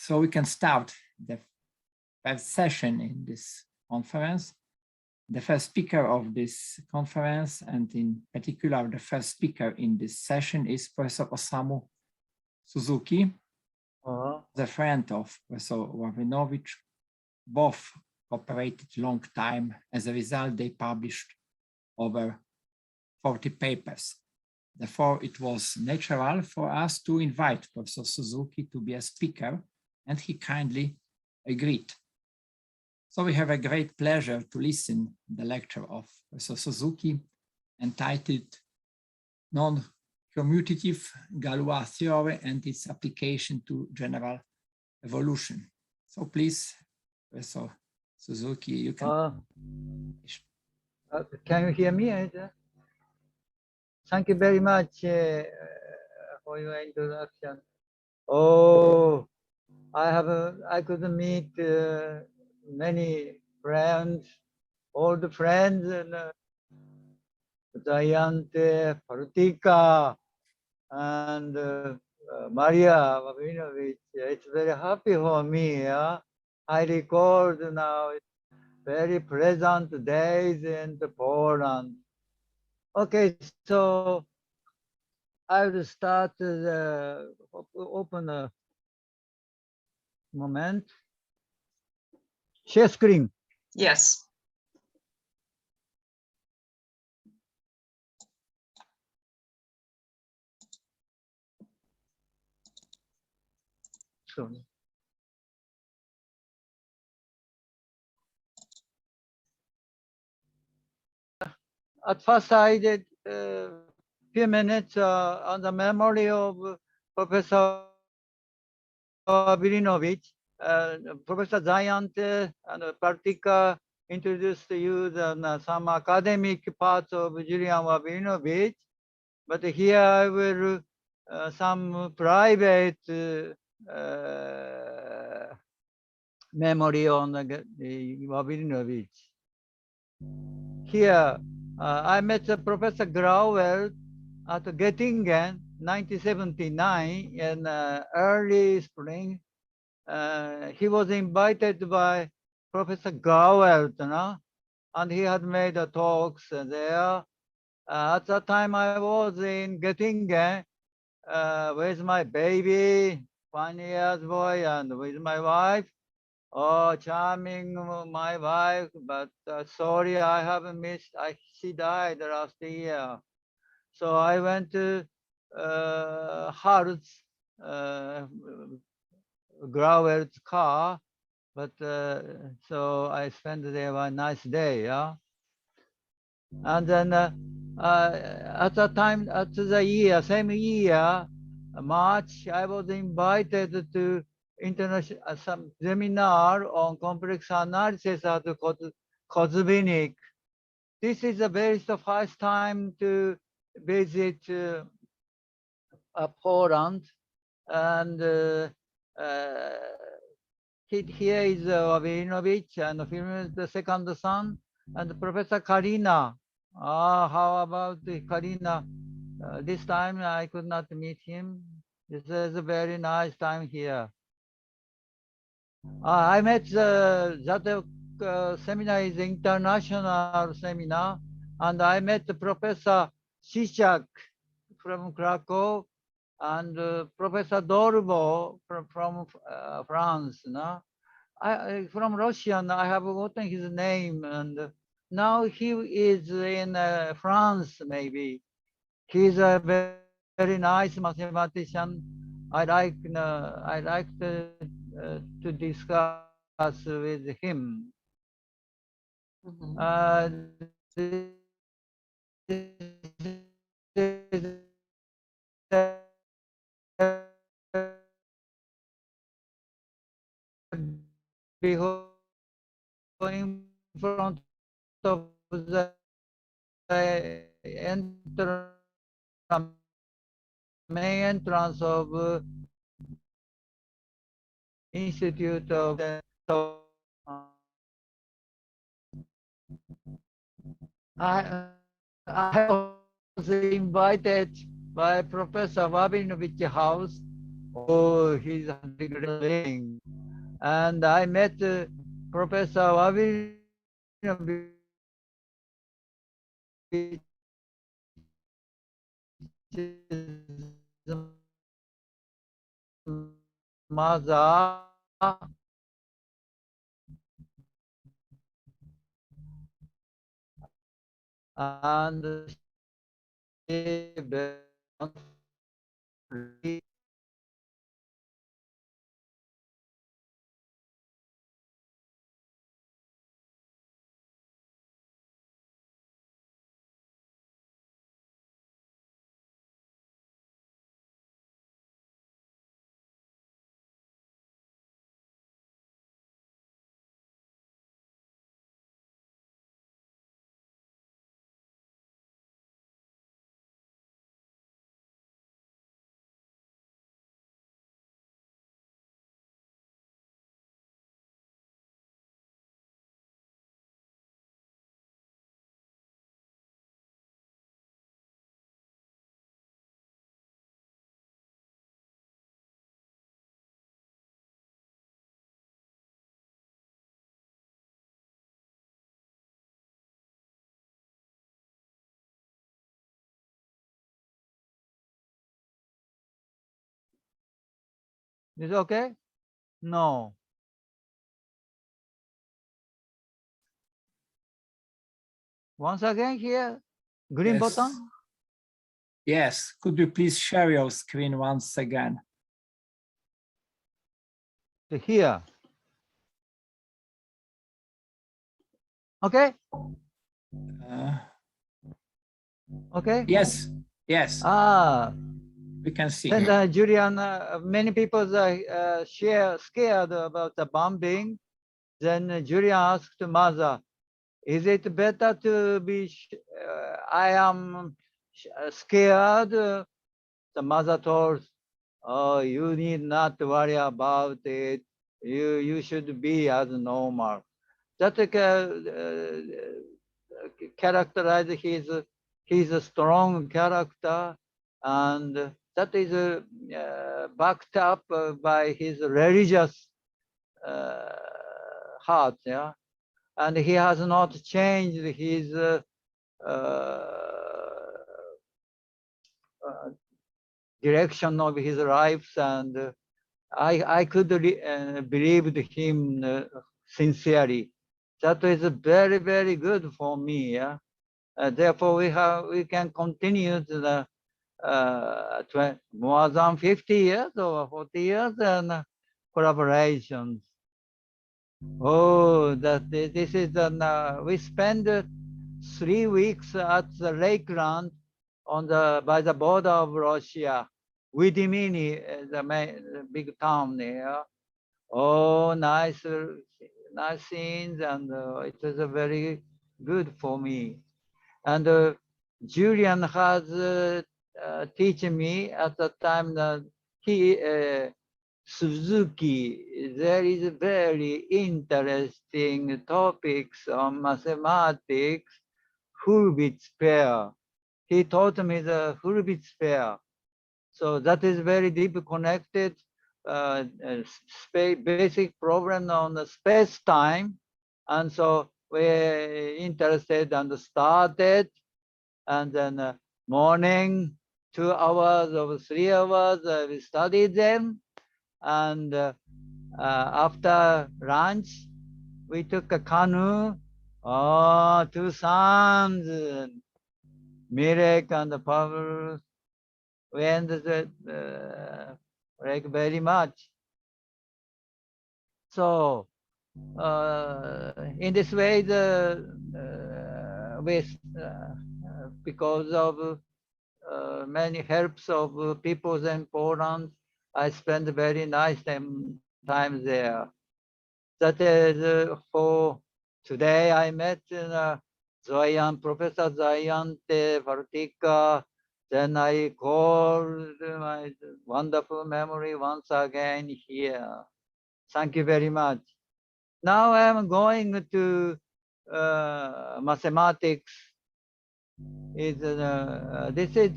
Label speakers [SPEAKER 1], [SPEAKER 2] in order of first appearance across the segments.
[SPEAKER 1] So we can start the first session in this conference. The first speaker of this conference, and in particular, the first speaker in this session, is Professor Osamu Suzuki, the friend of Professor Lawrynowicz. Both cooperated long time. As a result, they published over 40 papers. Therefore, it was natural for us to invite Professor Suzuki to be a speaker, and he kindly agreed. So we have a great pleasure to listen to the lecture of Professor Suzuki, entitled Non-commutative Galois theory and its application to general evolution. So please, Professor Suzuki, you can.
[SPEAKER 2] Can you hear me? Thank you very much for your introduction. Oh, I could meet many friends, old friends, and Giant, Partika, and Maria Ravinovich. It's very happy for me. Yeah? I recall now very pleasant days in Poland. Okay, so I will start open a moment. Share screen.
[SPEAKER 3] Yes.
[SPEAKER 2] So, at first, I did a few minutes on the memory of Professor Lawrynowicz. Professor Giant and Partika introduced you some academic parts of Julian Lawrynowicz, but here I will some private memory on the Lawrynowicz. Here, I met Professor Grauer at Göttingen, 1979, in early spring. He was invited by Professor Grauer, and he had made talks there. At that time, I was in Göttingen with my baby, 1 year boy, and with my wife. Oh, charming, my wife, but sorry, I haven't missed. She died last year. So I went to Hart's, Grauer's car, but so I spent there one nice day, yeah. And then at that time, at the year, same year, March, I was invited to international some seminar on complex analysis at Kozminik. This is the very first time to visit Poland, and here is Lawrynowicz, and film is the second son, and Professor Karina. How about Karina? This time I could not meet him. This is a very nice time here. I met that seminar is international seminar, and I met Professor Shishak from Krakow and Professor Dorval from France. No? From Russian, I have forgotten his name, and now he is in France, maybe. He's a very nice mathematician. I like to discuss with him. In front of the main entrance of Institute of I was invited by Professor Lawrynowicz house Oh, he's living. And I met Professor Ravi, mother, and she is okay? No. Once again here, green
[SPEAKER 1] Yes.
[SPEAKER 2] button.
[SPEAKER 1] Yes, could you please share your screen once again?
[SPEAKER 2] Here. Okay? Okay?
[SPEAKER 1] Yes, yes,
[SPEAKER 2] Ah,
[SPEAKER 1] we can see.
[SPEAKER 2] then Julian, many people are scared about the bombing. Then Julian asked mother, is it better to be, I am scared? The mother told, oh, you need not worry about it. You should be as normal. That characterize his a strong character, and that is backed up by his religious heart. Yeah, and he has not changed his direction of his life, and I could believe him sincerely. That is very, very good for me. Yeah. Therefore, we can continue to the more than 50 years or 40 years and collaborations. Oh, this is we spend 3 weeks at the lakeland on by the border of Russia. Vidimini, the big town there. Oh, nice, nice scenes, and it was very good for me. And Julian has teaching me at the time that he Suzuki, there is very interesting topics on mathematics, Hurwitz pair. He taught me the Hurwitz pair. So that is very deep connected basic problem on the space-time. And so we're interested and started, and then morning, 2 hours or 3 hours, we studied them. And after lunch, we took a canoe, two sons, Mirek and Pavel. We ended like very much. So in this way, because of many helps of people in Poland, I spent very nice time there. That is for today. I met Zoyan, Professor Zoyan Vartika. Then I called my wonderful memory once again here. Thank you very much. Now I am going to mathematics is this is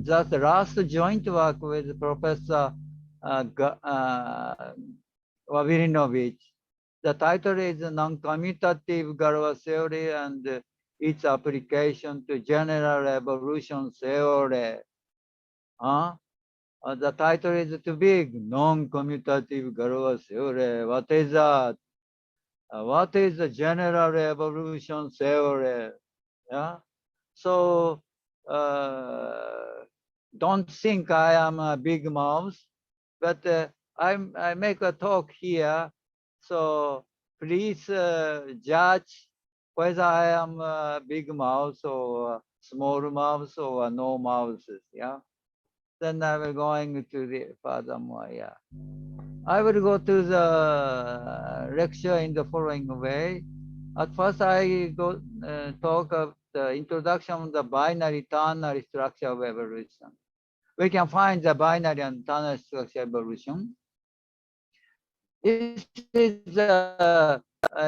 [SPEAKER 2] just the last joint work with Professor Lawrynowicz. The title is Non-commutative Galois theory and its application to general evolution theory. Huh? The title is too big. Non-commutative Galois theory. What is that? What is the general evolution theory? Yeah. So don't think I am a big mouth, but I make a talk here. So please judge whether I am a big mouth or small mouth or no mouth. Yeah. Then I will going to the furthermore. Yeah. I will go to the lecture in the following way. At first, I go talk of the introduction of the binary ternary structure of evolution. We can find the binary and ternary structure evolution. This is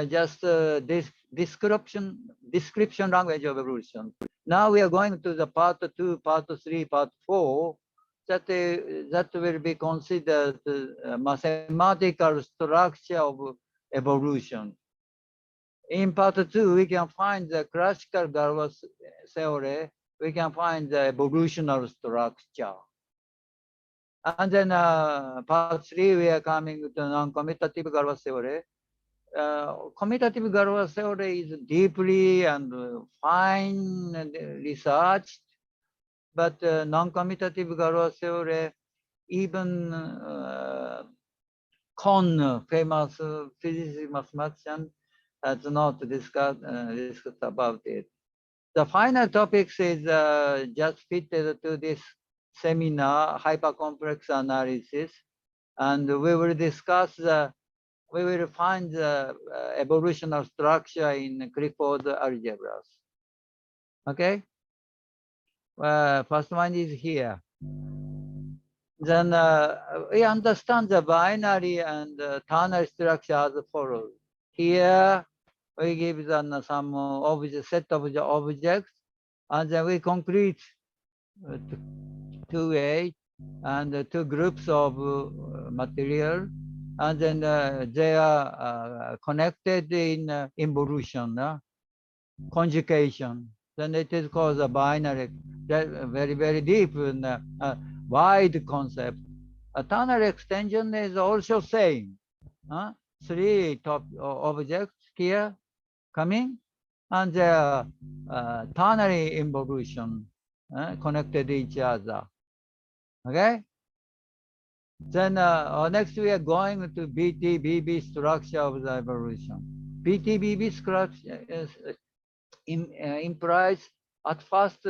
[SPEAKER 2] just this description language of evolution. Now we are going to the part 2, part 3, part 4. That will be considered mathematical structure of evolution. In part 2, we can find the classical Galois theory. We can find the evolutional structure. And then part 3, we are coming to non-commutative Galois theory. Commutative Galois theory is deeply and fine researched, but non-commutative Galois theory, even Kohn, famous physicist mathematician, has not discussed about it. The final topics is just fitted to this seminar, hypercomplex analysis, and we will discuss we will find the evolutional structure in Clifford algebras. Okay? First one is here. Then we understand the binary and ternary structure as follows. Here, we give them some set of the objects, and then we concrete 2A and 2 groups of material, and then they are connected in involution, conjugation. Then it is called a binary, very, very deep and wide concept. A ternary extension is also same. 3 top objects here coming, and they are ternary involution connected each other. Okay? Then next we are going to BTTB structure of the evolution. BTTB structure implies at first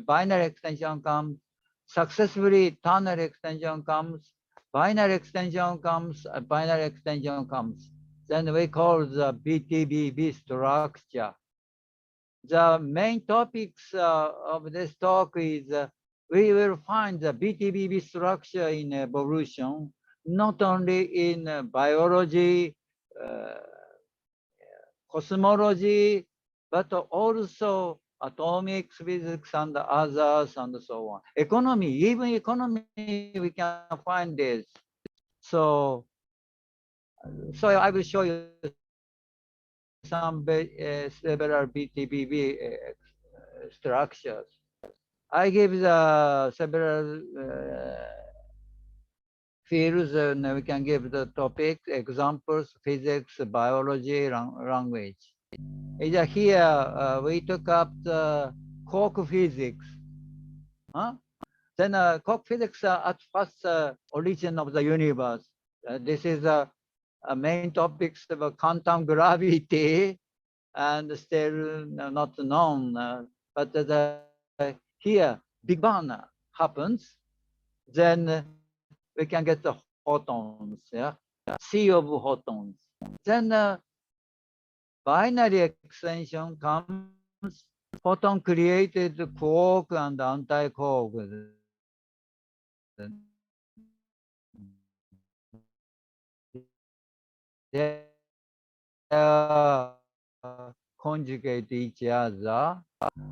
[SPEAKER 2] binary extension comes, successively ternary extension comes, binary extension comes, binary extension comes. Then we call the BTTB structure. The main topics of this talk is we will find the BTTB structure in evolution, not only in biology, cosmology, but also atomic physics and others and so on. Economy, even economy, we can find this. So I will show you some several BTTB structures. I give the several fields, and we can give the topic, examples, physics, biology, language. Here, we took up the quark physics. Then quark physics at first origin of the universe. This is a main topics of quantum gravity, and still not known. But here, Big Bang happens, then we can get the photons, sea of photons. Then binary extension comes, photon created quark and anti-quark. They are conjugate each other,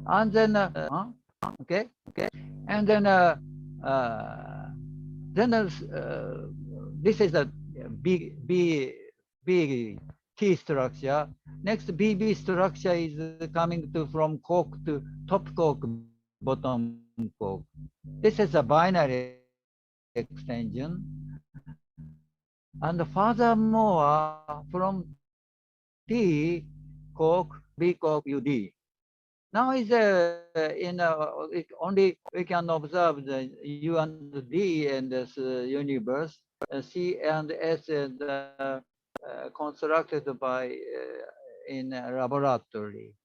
[SPEAKER 2] and then okay, and then this is a B T structure. Next BB structure is coming to from cork to top cork, bottom cork. This is a binary extension. And furthermore, from T cork, B cork, UD. Now is only we can observe the U and D in this universe. C and S is constructed by in a laboratory.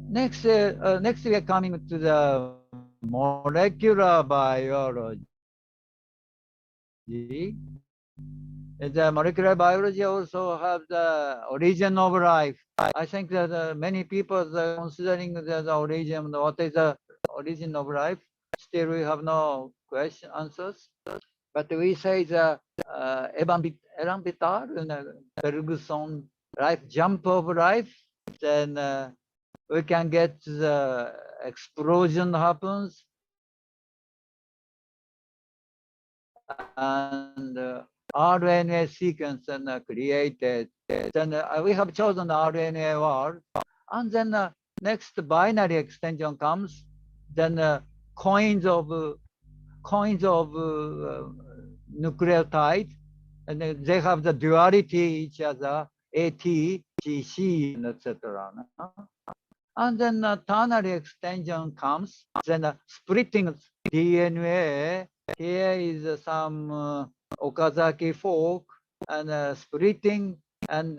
[SPEAKER 2] Next, next we are coming to the molecular biology. The molecular biology also have the origin of life. I think that many people are considering the origin. What is the origin of life? Still, we have no answers. But we say the Elan Vital, Bergson life jump of life. Then we can get the explosion happens, and RNA sequence created. Then we have chosen RNA world, and then next binary extension comes. Then coins of nucleotide, and they have the duality each other, AT, GC, etc. And then ternary extension comes. Then splitting DNA. Here is some Okazaki fork, and splitting, and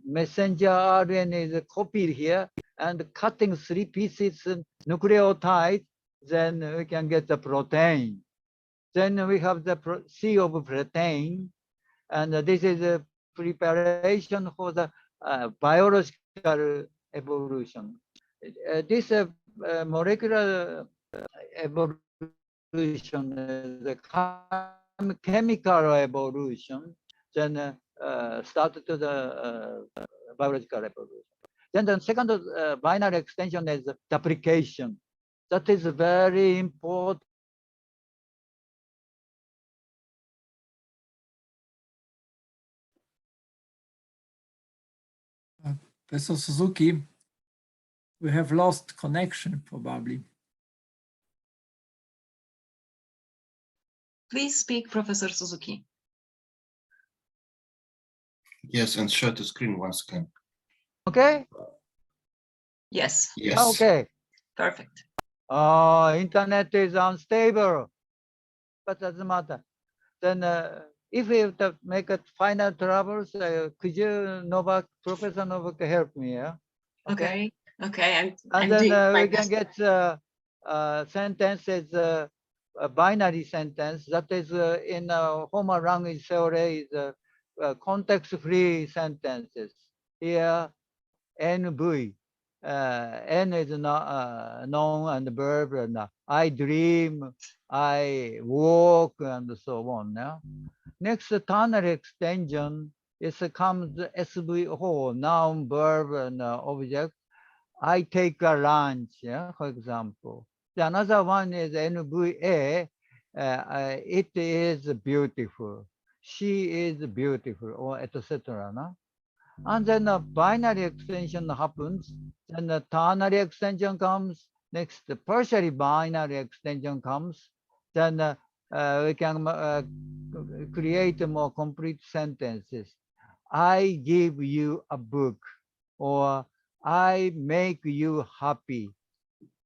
[SPEAKER 2] messenger RNA is copied here, and cutting 3 pieces nucleotide, then we can get the protein. Then we have the C of protein, and this is a preparation for the biological evolution. This molecular evolution is a chemical evolution, then started to the biological evolution. Then the second binary extension is duplication. That is very important.
[SPEAKER 1] Professor Suzuki, we have lost connection probably.
[SPEAKER 3] Please speak, Professor Suzuki.
[SPEAKER 4] Yes, and share the screen once again.
[SPEAKER 2] Okay?
[SPEAKER 3] Yes.
[SPEAKER 4] Yes.
[SPEAKER 2] Okay.
[SPEAKER 3] Perfect.
[SPEAKER 2] Internet is unstable, but doesn't matter. Then if we have to make a final troubles, could you, Novak, Professor Novak, help me? Yeah?
[SPEAKER 3] Okay. Okay.
[SPEAKER 2] And then we can get sentences, a binary sentence that is in formal language theory is context-free sentences. Here, NV. N is noun and verb, and I dream, I walk, and so on. Yeah? Next, ternary extension comes SVO, noun, verb, and object. I take a lunch, yeah, for example. The another one is NVA. It is beautiful. She is beautiful, or etc. No? And then a binary extension happens. Then the ternary extension comes. Next, the partially binary extension comes. Then we can create more complete sentences. I give you a book, or I make you happy.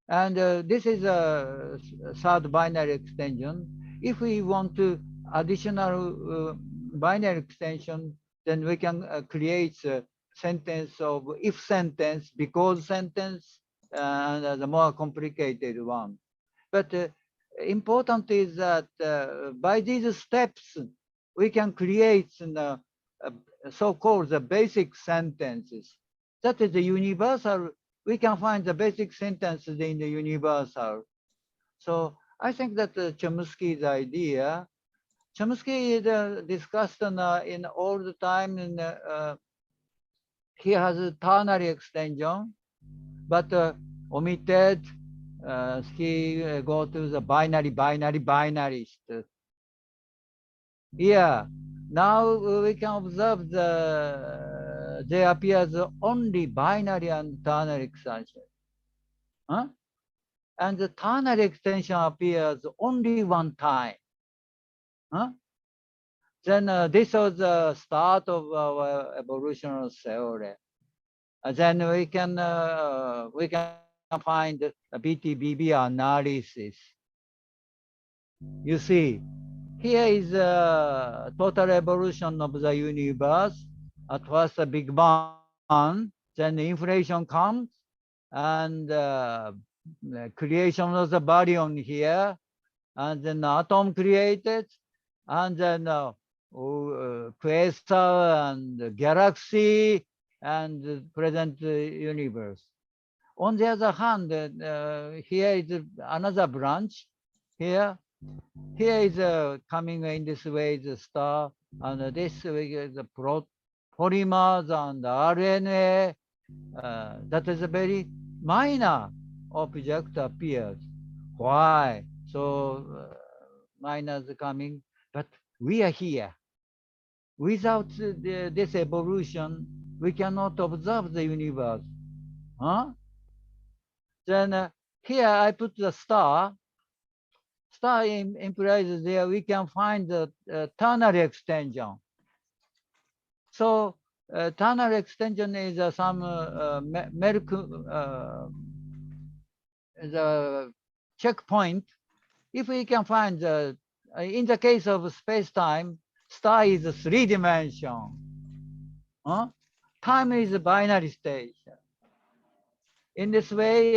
[SPEAKER 2] And this is a third binary extension. If we want to additional binary extension, then we can create a sentence of if sentence, because sentence, and the more complicated one. But important is that by these steps, we can create so-called the basic sentences. That is the universal. We can find the basic sentences in the universal. So I think that Chomsky's idea, Chomsky is discussed in all the time in he has a ternary extension, but omitted. He go to the binary. Yeah. Now we can observe there appears only binary and ternary extension. Huh? And the ternary extension appears only one time. Huh? Then this was the start of our evolutionary theory. Then we can find a BTTB analysis. You see, here is a total evolution of the universe. At first, a Big Bang, then the inflation comes, and the creation of the baryon here, and then the atom created, and then quasar and galaxy and the present universe. On the other hand, here is another branch. Here is coming in this way the star, and this way is the polymers and RNA. That is a very minor object appears. Why? So minors coming, but we are here. Without this evolution, we cannot observe the universe. Huh? Then here I put the star. Star implies there we can find the ternary extension. So ternary extension is some the checkpoint. If we can find in the case of space-time, star is a 3-dimension. Huh? Time is a binary state. In this way,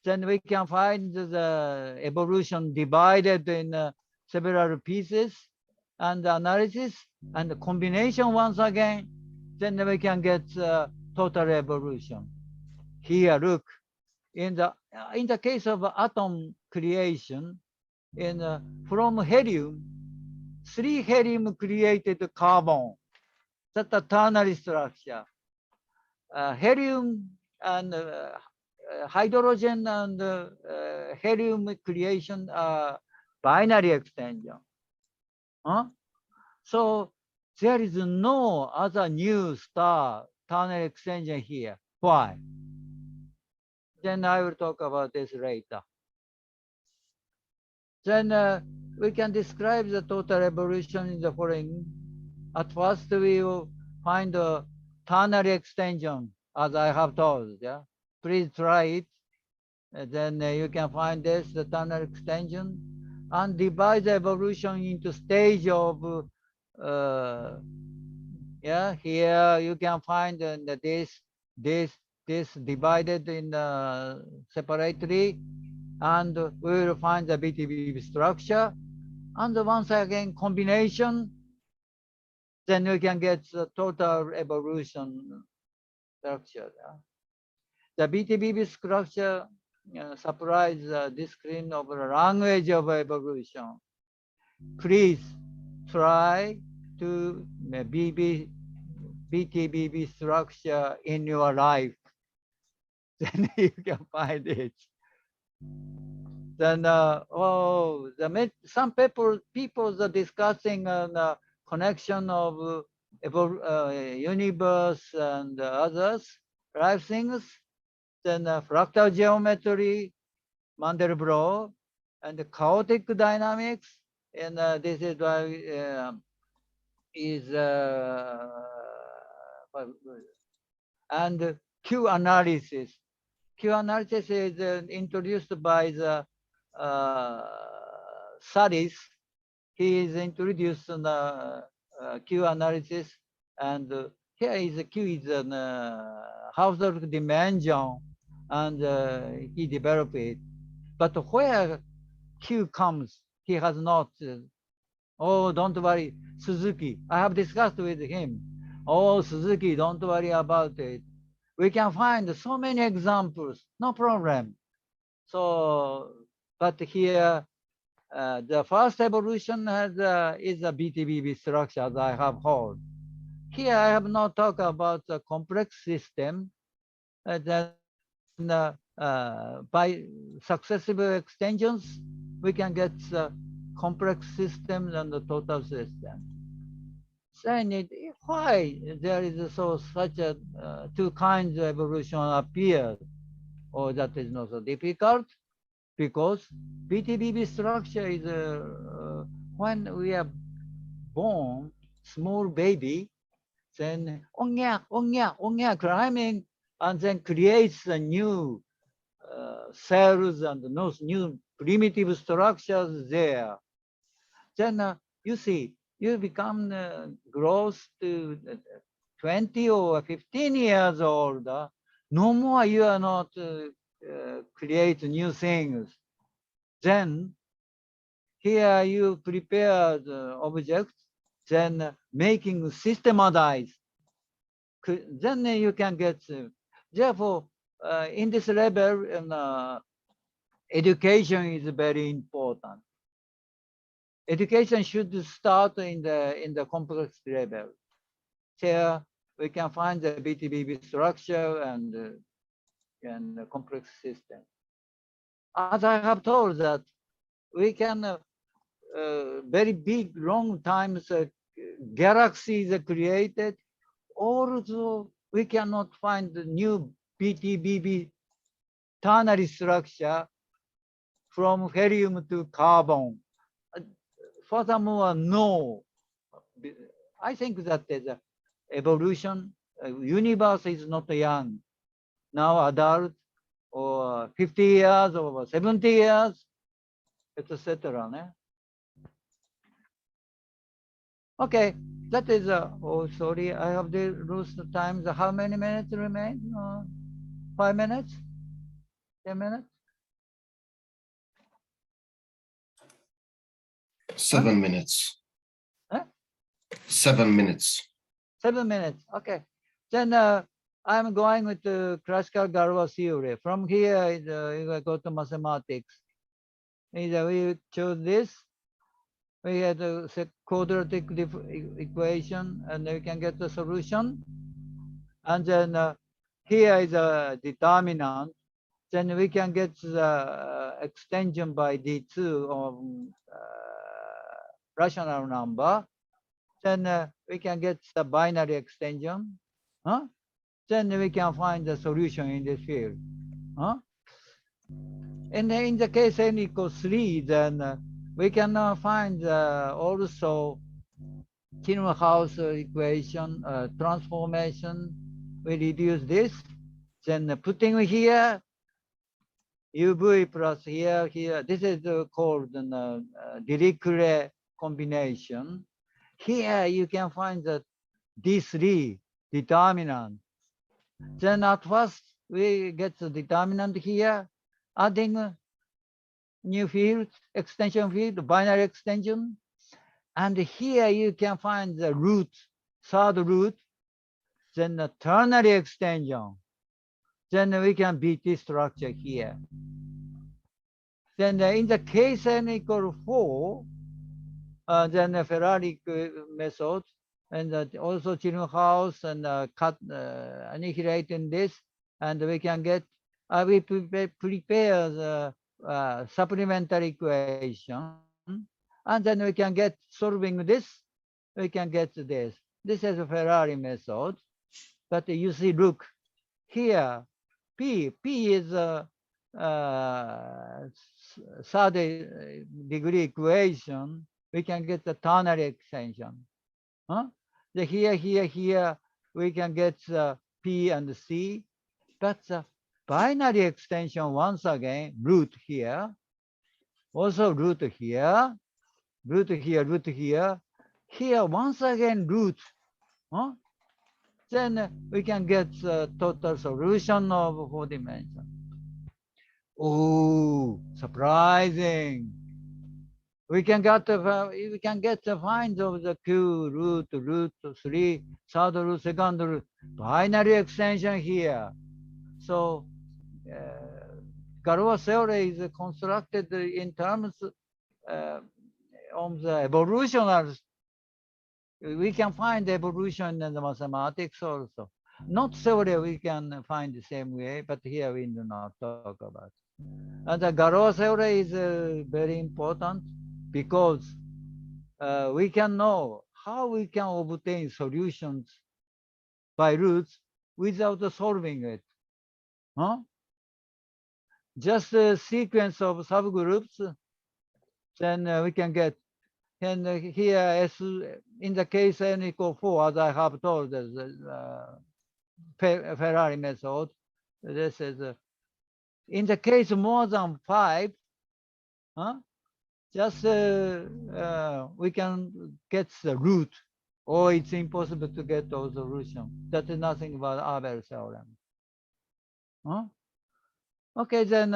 [SPEAKER 2] then we can find the evolution divided in several pieces and analysis and the combination once again, then we can get total evolution. Here, look, in the case of atom creation, from helium, 3 helium created carbon. That's a ternary structure. Helium and hydrogen and helium creation are binary extension. Huh? So there is no other new star ternary extension here. Why? Then I will talk about this later. Then we can describe the total evolution in the following. At first, we will find a ternary extension, as I have told. Yeah, please try it. Then you can find this, the ternary extension, and divide the evolution into stage of. Yeah, here you can find this divided in separately, and we will find the BTTB structure, and once again combination, then we can get the total evolution structure. The BTTB structure supplies this kind of language of evolution. Please try to BTTB structure in your life. Then you can find it. Then some people are discussing connection of universe and others, life things. Then fractal geometry, Mandelbrot, and the chaotic dynamics. And this is why and Q analysis. Q analysis is introduced by the Saris. He is introduced in the Q analysis, and here is the Q is an Hausdorff dimension, and he developed it. But where Q comes, he has not. Oh, don't worry, Suzuki. I have discussed with him. Oh, Suzuki, don't worry about it. We can find so many examples, no problem. So, but here, the first evolution is a BTTB structure, as I have heard. here I have not talked about the complex system. Then by successive extensions, we can get the complex systems and the total system. Then why there is such a two kinds of evolution appeared, or that is not so difficult, because BTTB structure is when we are born, small baby, then onyak climbing, and then creates a new cells and those new primitive structures there. Then you see, you become grows to 20 or 15 years old. No more you are not create new things. Then here you prepare the objects, then making systematized. Then you can get, therefore, in this level, education is very important. Education should start in the complex level. Here we can find the BTTB structure and the complex system. As I have told that we can very big, long times galaxies are created. Also, we cannot find the new BTTB ternary structure from helium to carbon. Furthermore, no. I think that the evolution, universe is not young. Now adult, or 50 years, or 70 years, etc. Okay, that is, oh, sorry, I have to lose the time. How many minutes remain? 5 minutes? 10 minutes?
[SPEAKER 4] 7 minutes.
[SPEAKER 2] Huh?
[SPEAKER 4] 7 minutes.
[SPEAKER 2] 7 minutes, okay. Then I'm going with the classical Galois theory. From here, you go to mathematics. Either we choose this, we had a quadratic equation, and we can get the solution. And then here is a determinant. Then we can get the extension by D2 of rational number. Then we can get the binary extension. Then we can find the solution in this field. And in the case n equals 3, then we can find also Tillenhouse equation transformation. We reduce this, then putting here UV plus here. This is called Dirichlet combination. Here you can find the D3 determinant. Then at first we get the determinant here, adding new field, extension field, binary extension. And here you can find the root, third root, then the ternary extension. Then we can BT structure here. Then in the case n equal 4, then the Ferrari method, and also Tillenhouse and annihilating this, and we can get, we prepare the supplementary equation, and then we can get solving this, we can get this. This is a Ferrari method, but you see, look, here, P is a third degree equation, we can get the ternary extension. Here, we can get P and C, but the binary extension, once again, root here, also root here, root here, root here, here, once again, root. Then we can get the total solution of 4 dimensions. Oh, surprising. We can get the find of the Q root 3, third root, second root, binary extension here. So Galois theory is constructed in terms of the evolutionary we can find evolution in the mathematics also. Not theory we can find the same way, but here we do not talk about. And the Galois theory is very important because we can know how we can obtain solutions by roots without solving it. Huh? Just a sequence of subgroups, then we can get. And here, S, in the case n equal 4, as I have told, the Ferrari method, this is in the case more than 5, huh? Just we can get the root, or it's impossible to get those solutions. That is nothing but Abel theorem. Huh? Okay, then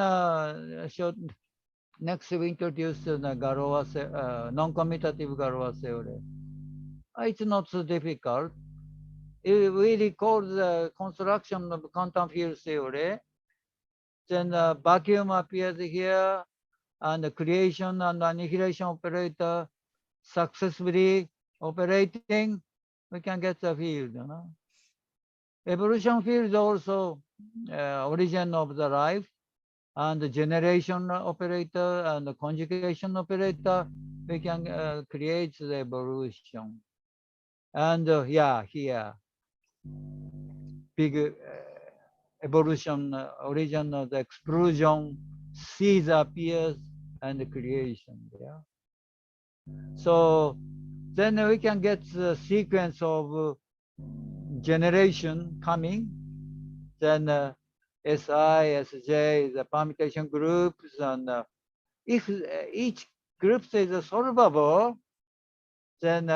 [SPEAKER 2] next we introduce the Galois, non-commutative Galois theory. It's not so difficult. We recall the construction of quantum field theory. Then vacuum appears here, and the creation and annihilation operator successfully operating, we can get the field. You know? Evolution field also origin of the life, and the generation operator and the conjugation operator, we can create the evolution. And yeah, here, big evolution, origin of the explosion, seeds appears, and the creation. Yeah. So then we can get the sequence of generation coming. Then Si, Sj, the permutation groups, and if each group is solvable, then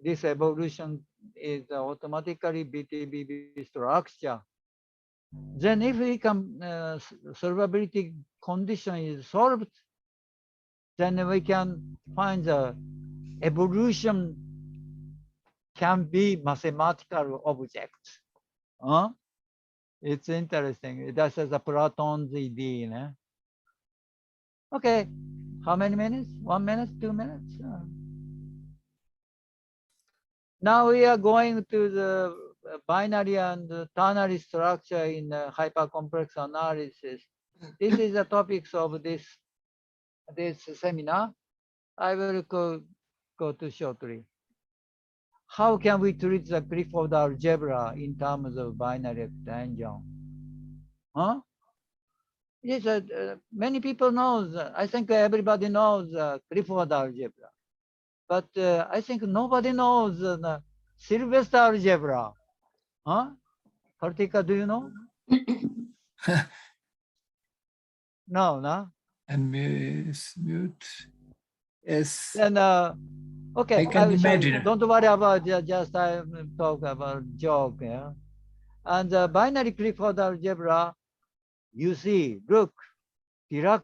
[SPEAKER 2] this evolution is automatically BTTB structure. Then if we can solvability condition is solved, then we can find the evolution can be mathematical object. Huh? It's interesting. That's a Platon's idea. Né? Okay, how many minutes? 1 minute, 2 minutes? Now we are going to the binary and ternary structure in hypercomplex analysis. This is the topics of this seminar. I will go to shortly. How can we treat the Clifford algebra in terms of binary extension? Huh? Yes, many people knows. I think everybody knows Clifford algebra, but I think nobody knows Sylvester algebra. Huh? Kartika, do you know? No, no.
[SPEAKER 1] And mute. Yes.
[SPEAKER 2] And okay,
[SPEAKER 1] I can imagine.
[SPEAKER 2] Don't worry about just I talk about joke. Yeah. And binary Clifford algebra, you see, look, Dirac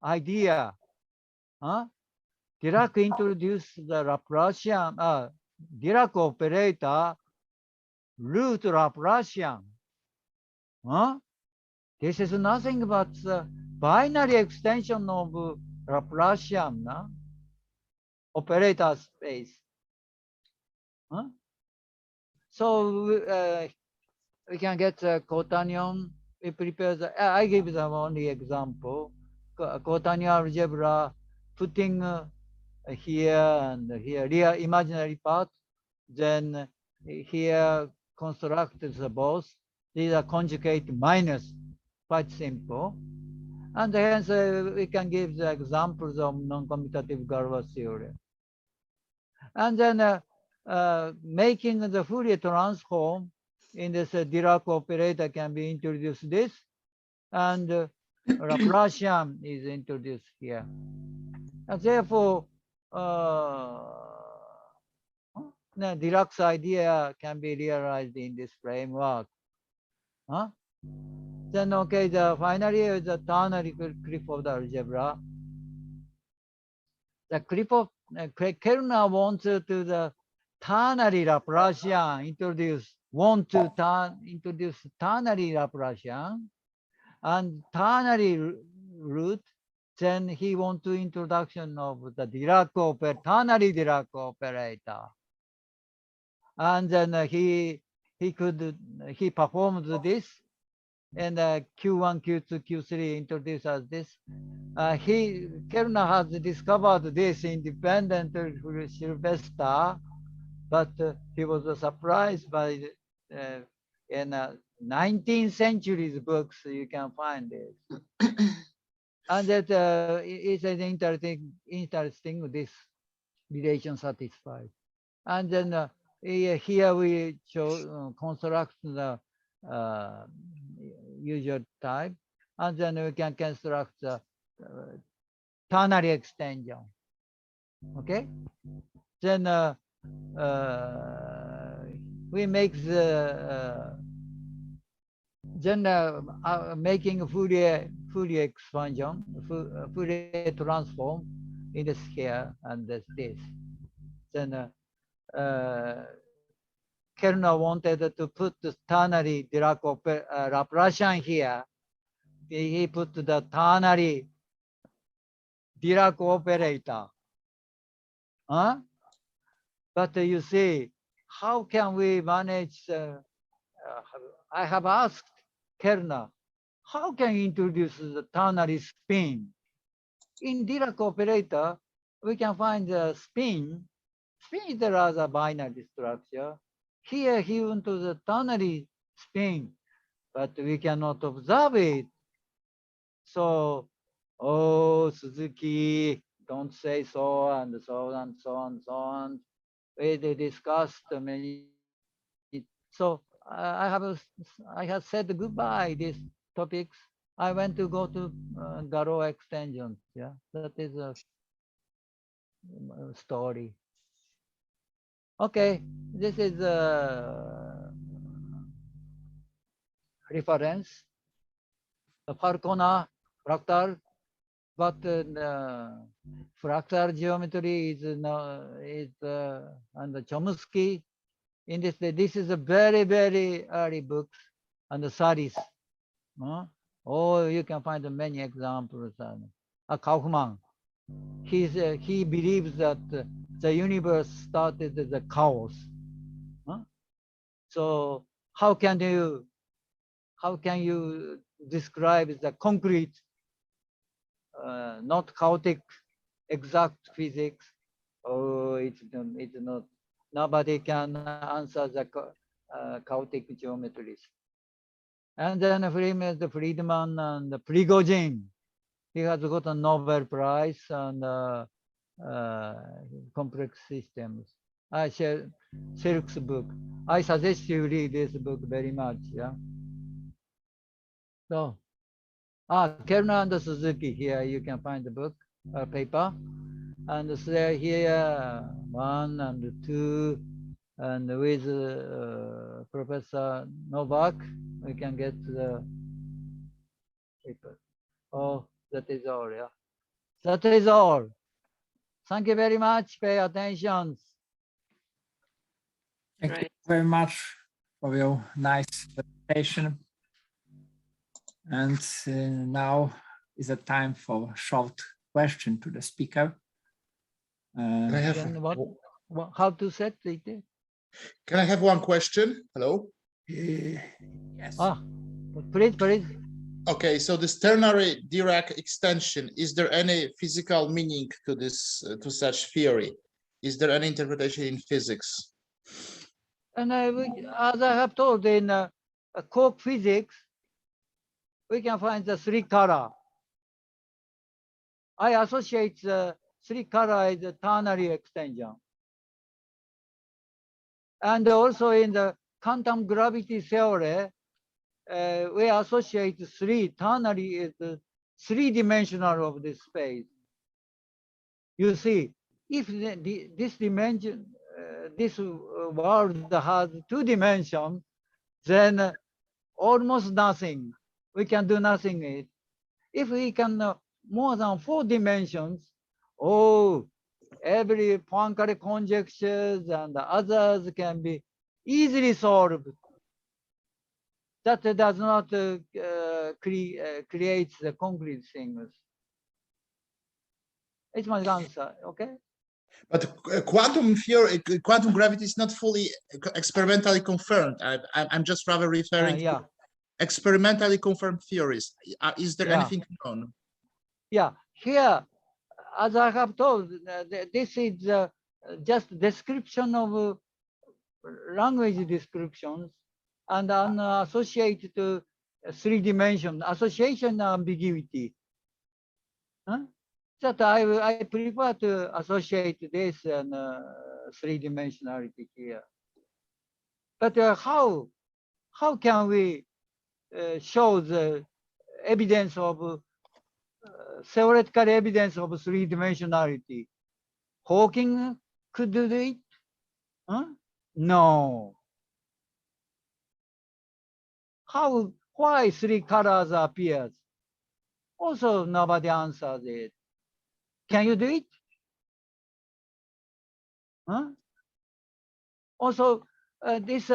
[SPEAKER 2] idea. Huh? Dirac introduced the Laplacian, Dirac operator, root Laplacian. Huh? This is nothing but the binary extension of Laplacian operator space. Huh? So we can get the cotanion. We prepare the, I give them only example. Cotanion algebra, putting here and here, real imaginary part. Then here construct the both. These are conjugate minus, quite simple. And hence we can give the examples of non-commutative Galois theory. And then making the Fourier transform in this Dirac operator can be introduced this, and Laplacian is introduced here. And therefore, Dirac's idea can be realized in this framework. Huh? Then, okay, finally, the ternary Clifford algebra. The Clifford, Kellner wants to the ternary Laplacian introduce ternary Laplacian and ternary root Then he want to introduction of the ternary Dirac operator. And then he performed this, and Q1, Q2, Q3 introduced as this. Kellner has discovered this independently through Sylvester, but he was surprised by in 19th century's books you can find it. And that it's an interesting this relation satisfied. And then here we show construct the usual type, and then we can construct the ternary extension. Okay, then we make the making Fourier expansion, Fourier transform in this here and this. Then Kellner wanted to put the ternary Dirac Laplacian here. He put the ternary Dirac operator. Huh? But you see, how can we manage? I have asked Kellner, how can you introduce the ternary spin? In Dirac operator, we can find the spin. Spin is a rather binary structure. Here he went to the ternary spin, but we cannot observe it. So, oh, Suzuki, don't say so, and so on, so on, so on. We discussed many. So I have said goodbye these topics. I went to go to Galois extensions. Yeah, that is a story. Okay, this is a reference. The Falconer fractal, but fractal geometry is and the Chomsky. In this is a very, very early books and the studies. Oh, you can find many examples. Kaufman, he believes that the universe started as a chaos. So how can you describe the concrete, not chaotic, exact physics? Oh, it's not. Nobody can answer the chaotic geometries. And then Friedman and Prigozhin, he has got a Nobel Prize and complex systems. I share Silk's book. I suggest you read this book very much. Yeah. So, Kellner and Suzuki here. You can find the book paper, and so here 1 and 2, and with Professor Novak, we can get the paper. Oh, that is all. Yeah, that is all. Thank you very much. Pay attention.
[SPEAKER 1] Thank you very much for your nice presentation. And now is a time for a short question to the speaker.
[SPEAKER 4] I have
[SPEAKER 2] How to set it?
[SPEAKER 5] Can I have one question? Hello?
[SPEAKER 1] Yes.
[SPEAKER 2] Please.
[SPEAKER 5] Okay, so this ternary Dirac extension, is there any physical meaning to this, to such theory? Is there any interpretation in physics?
[SPEAKER 2] And as I have told in quark physics, we can find the 3 color. I associate the 3 color as a ternary extension. And also in the quantum gravity theory, we associate 3 ternary is the 3-dimensional of this space. You see, if this dimension, this world has 2 dimensions, then almost nothing. We can do nothing in it. If we can more than 4 dimensions, oh, every Poincare conjectures and others can be easily solved. That does not create the concrete things. It's my answer. Okay.
[SPEAKER 5] But quantum theory, quantum gravity is not fully experimentally confirmed. I'm just rather referring
[SPEAKER 2] Yeah.
[SPEAKER 5] to experimentally confirmed theories. Is there
[SPEAKER 2] Yeah.
[SPEAKER 5] anything known?
[SPEAKER 2] Yeah. Here, as I have told, this is just description of language descriptions and associated to 3-dimension association ambiguity. Huh? That I prefer to associate this and 3-dimensionality here. But how can we show the evidence of theoretical evidence of 3-dimensionality? Hawking could do it? Huh? No. Why 3 colors appears? Also, nobody answers it. Can you do it? Huh? Also, this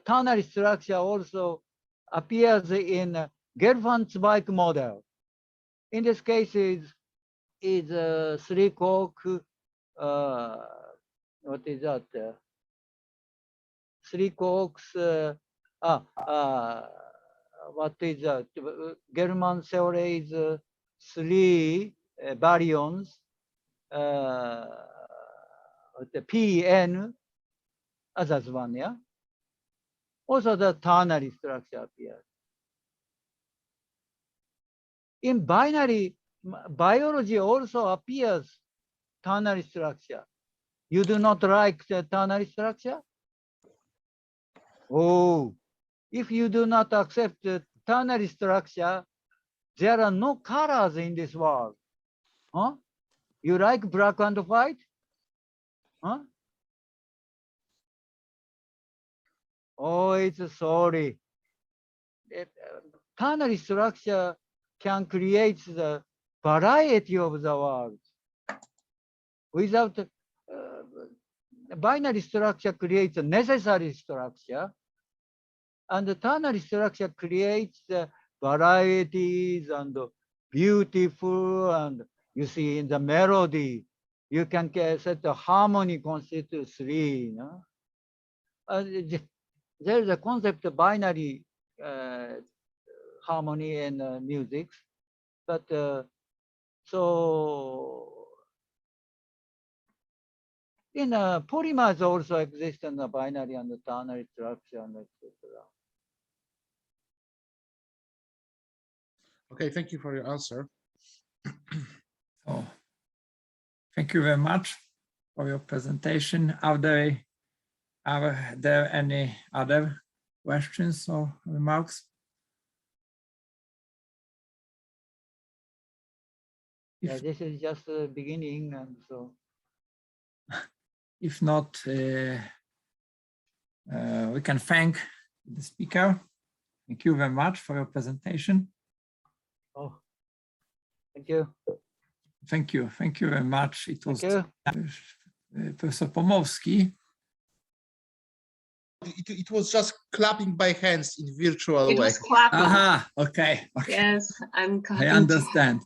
[SPEAKER 2] ternary structure also appears in Gelfand's-Baik model. In this case, is 3-quark. What is that? 3 quarks. What is that? Gelman theory is 3 baryons. The Pn, others one, yeah. Also, the ternary structure appears. In binary biology, also appears ternary structure. You do not like the ternary structure? Oh, if you do not accept the ternary structure, there are no colors in this world. Huh? You like black and white? Huh? Oh, it's sorry. Ternary structure can create the variety of the world. Without binary structure creates a necessary structure, and the ternary structure creates the varieties and beautiful, and you see in the melody, you can set the harmony constitute 3. You know? There is a concept of binary harmony in music, but so in polymers also exist in the binary and the ternary structure, and etc.
[SPEAKER 5] Okay, thank you for your answer.
[SPEAKER 1] So, thank you very much for your presentation. Are there any other questions or remarks?
[SPEAKER 2] Yeah, this is just the beginning, and so.
[SPEAKER 1] If not, we can thank the speaker. Thank you very much for your presentation.
[SPEAKER 2] Oh, thank you.
[SPEAKER 1] Thank you. Thank you very much. It was
[SPEAKER 2] Professor
[SPEAKER 1] Pomorski.
[SPEAKER 5] It was just clapping by hands in virtual
[SPEAKER 3] It
[SPEAKER 5] way.
[SPEAKER 3] was clapping.
[SPEAKER 1] Aha, okay.
[SPEAKER 3] Yes, I'm clapping.
[SPEAKER 1] I understand.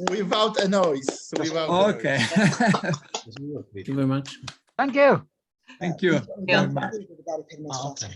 [SPEAKER 5] Without a noise. Without
[SPEAKER 1] Okay.
[SPEAKER 4] Thank you very much.
[SPEAKER 2] Thank you.
[SPEAKER 1] Thank you
[SPEAKER 3] Yeah.
[SPEAKER 1] very much.
[SPEAKER 4] Okay.